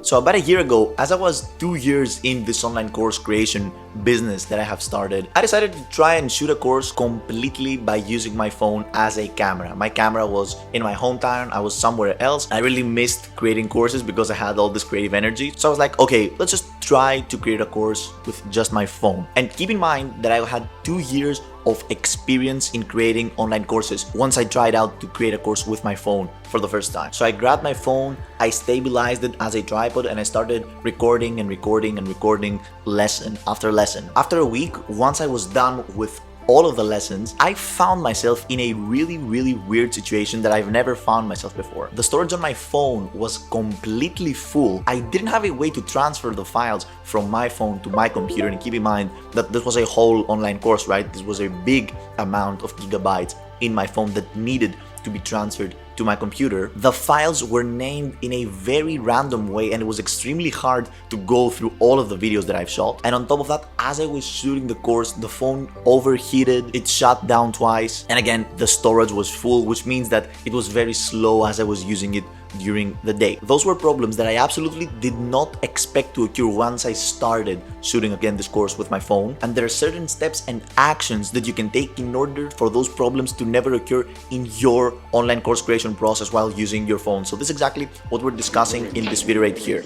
So about a year ago, as I was 2 years in this online course creation business that I have started, I decided to try and shoot a course completely by using my phone as a camera. My camera was in my hometown, I was somewhere else. I really missed creating courses because I had all this creative energy. So I was like, okay, let's just try to create a course with just my phone. And keep in mind that I had 2 years of experience in creating online courses once I tried out to create a course with my phone for the first time. So I grabbed my phone, I stabilized it as a tripod, and I started recording lesson after lesson. After a week, once I was done with all of the lessons, I found myself in a really weird situation that I've never found myself before. The storage on my phone was completely full. I didn't have a way to transfer the files from my phone to my computer, and keep in mind that this was a whole online course, right? This was a big amount of gigabytes in my phone that needed to be transferred to my computer. The files were named in a very random way, and it was extremely hard to go through all of the videos that I've shot. And on top of that, as I was shooting the course, the phone overheated, it shut down twice, and again, the storage was full, which means that it was very slow as I was using it during the day. Those were problems that I absolutely did not expect to occur once I started shooting again this course with my phone. And there are certain steps and actions that you can take in order for those problems to never occur in your online course creation process while using your phone. So this is exactly what we're discussing in this video right here.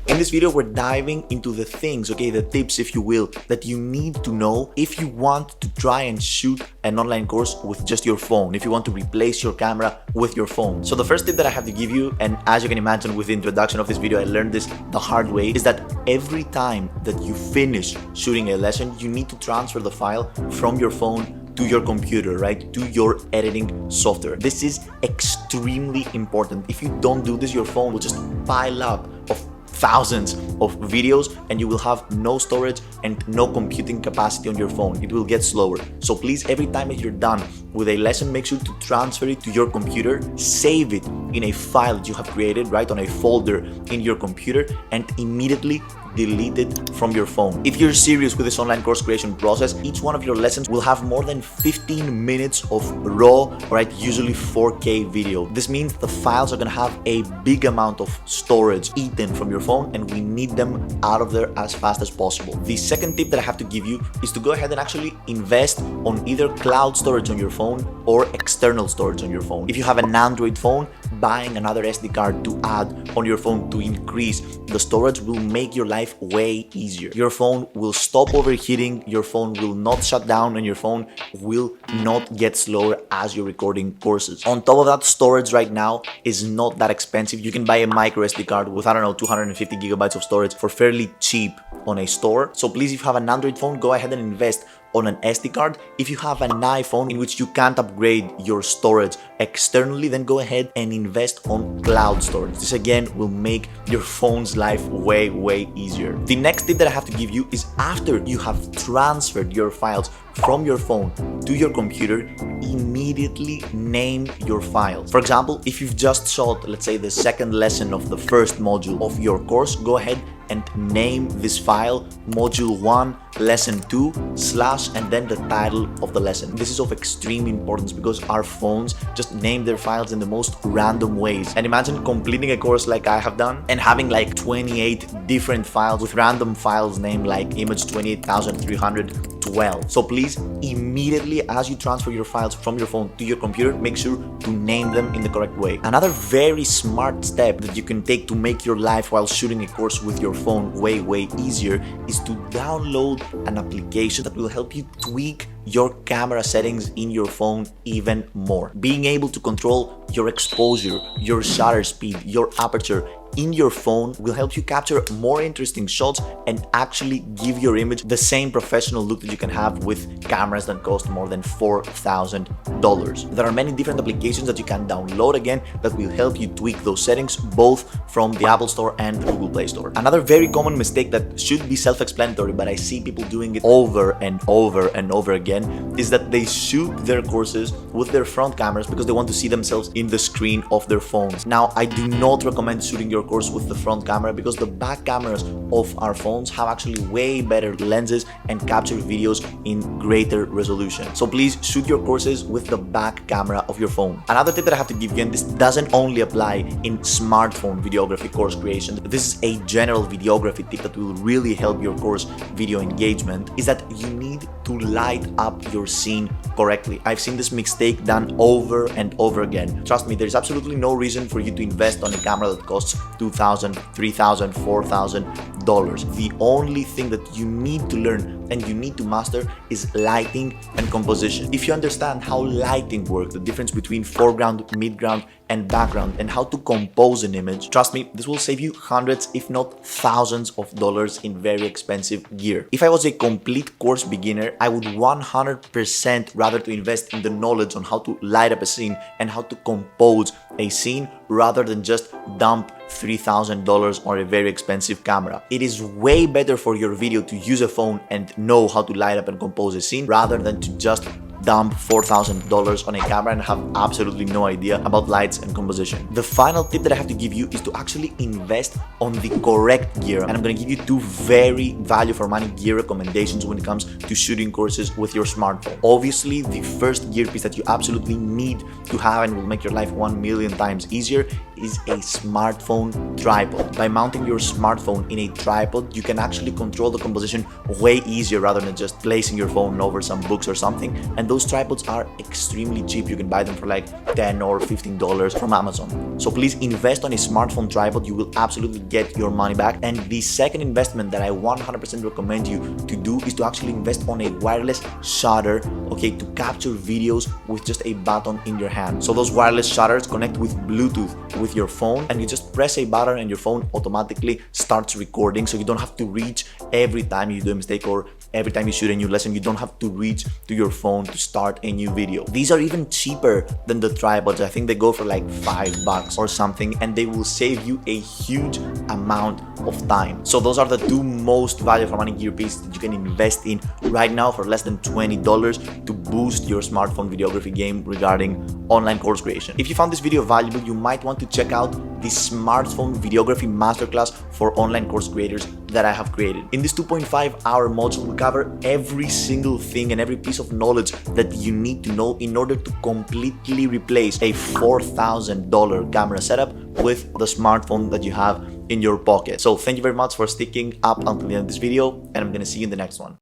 In this video, we're diving into the things, okay, the tips, if you will, that you need to know if you want to try and shoot an online course with just your phone, if you want to replace your camera with your phone. So the first tip that I have to give you, and as you can imagine with the introduction of this video, I learned this the hard way, is that every time that you finish shooting a lesson, you need to transfer the file from your phone to your computer, right? To your editing software. This is extremely important. If you don't do this, your phone will just pile up of thousands of videos and you will have no storage and no computing capacity on your phone. It will get slower. So please, every time that you're done with a lesson, make sure to transfer it to your computer, save it in a file that you have created, right, on a folder in your computer, and immediately delete it from your phone. If you're serious with this online course creation process, each one of your lessons will have more than 15 minutes of raw, right, usually 4K video. This means the files are gonna have a big amount of storage eaten from your phone, and we need them out of there as fast as possible. The second tip that I have to give you is to go ahead and actually invest on either cloud storage on your phone or external storage on your phone. If you have an Android phone, buying another SD card to add on your phone to increase the storage will make your life way easier. Your phone will stop overheating, your phone will not shut down, and your phone will not get slower as you're recording courses. On top of that, storage right now is not that expensive. You can buy a micro SD card with, I don't know, 250 gigabytes of storage for fairly cheap on a store. So please, if you have an Android phone, go ahead and invest on an SD card. If you have an iPhone in which you can't upgrade your storage externally, then go ahead and invest on cloud storage. This again will make your phone's life way easier. The next tip that I have to give you is after you have transferred your files from your phone to your computer, immediately name your files. For example, if you've just shot, let's say, the second lesson of the first module of your course, go ahead and name this file module 1 lesson 2 / and then the title of the lesson. This is of extreme importance because our phones just name their files in the most random ways. And imagine completing a course like I have done and having like 28 different files with random files named like image 28312. So please, immediately as you transfer your files from your phone to your computer, make sure to name them in the correct way. Another very smart step that you can take to make your life while shooting a course with your phone way easier is to download an application that will help you tweak your camera settings in your phone even more. Being able to control your exposure, your shutter speed, your aperture in your phone will help you capture more interesting shots and actually give your image the same professional look that you can have with cameras that cost more than $4,000. There are many different applications that you can download again that will help you tweak those settings both from the Apple Store and the Google Play Store. Another very common mistake that should be self-explanatory, but I see people doing it over and over and over again, is that they shoot their courses with their front cameras because they want to see themselves in the screen of their phones. Now, I do not recommend shooting your course with the front camera because the back cameras of our phones have actually way better lenses and capture videos in greater resolution. So please shoot your courses with the back camera of your phone. Another tip that I have to give you, and this doesn't only apply in smartphone videography course creation, this is a general videography tip that will really help your course video engagement, is that you need to light up your scene correctly. I've seen this mistake done over and over again. Trust me, there's absolutely no reason for you to invest on a camera that costs $2,000, $3,000, $4,000. The only thing that you need to learn and you need to master is lighting and composition. If you understand how lighting works, the difference between foreground, midground, and background, and how to compose an image, trust me, this will save you hundreds, if not thousands of dollars in very expensive gear. If I was a complete course beginner, I would 100% rather to invest in the knowledge on how to light up a scene and how to compose a scene rather than just dump $3,000 on a very expensive camera. It is way better for your video to use a phone and know how to light up and compose a scene rather than to just dump $4,000 on a camera and have absolutely no idea about lights and composition. The final tip that I have to give you is to actually invest on the correct gear. And I'm going to give you two very value for money gear recommendations when it comes to shooting courses with your smartphone. Obviously, the first gear piece that you absolutely need to have and will make your life 1,000,000 times easier is a smartphone tripod. By mounting your smartphone in a tripod, you can actually control the composition way easier rather than just placing your phone over some books or something. And those tripods are extremely cheap. You can buy them for like $10 or $15 from Amazon. So please invest on a smartphone tripod. You will absolutely get your money back. And the second investment that I 100% recommend you to do is to actually invest on a wireless shutter, okay, to capture videos with just a button in your hand. So those wireless shutters connect with Bluetooth with your phone, and you just press a button and your phone automatically starts recording, so you don't have to reach every time you do a mistake or every time you shoot a new lesson. You don't have to reach to your phone to start a new video. These are even cheaper than the tripods. I think they go for like $5 or something, and they will save you a huge amount of time. So those are the two most value for money gear pieces that you can invest in right now for less than $20 to boost your smartphone videography game regarding online course creation. If you found this video valuable, you might want to check out the smartphone videography masterclass for online course creators that I have created. In this 2.5-hour module, we cover every single thing and every piece of knowledge that you need to know in order to completely replace a $4,000 camera setup with the smartphone that you have in your pocket. So thank you very much for sticking up until the end of this video, and I'm gonna see you in the next one.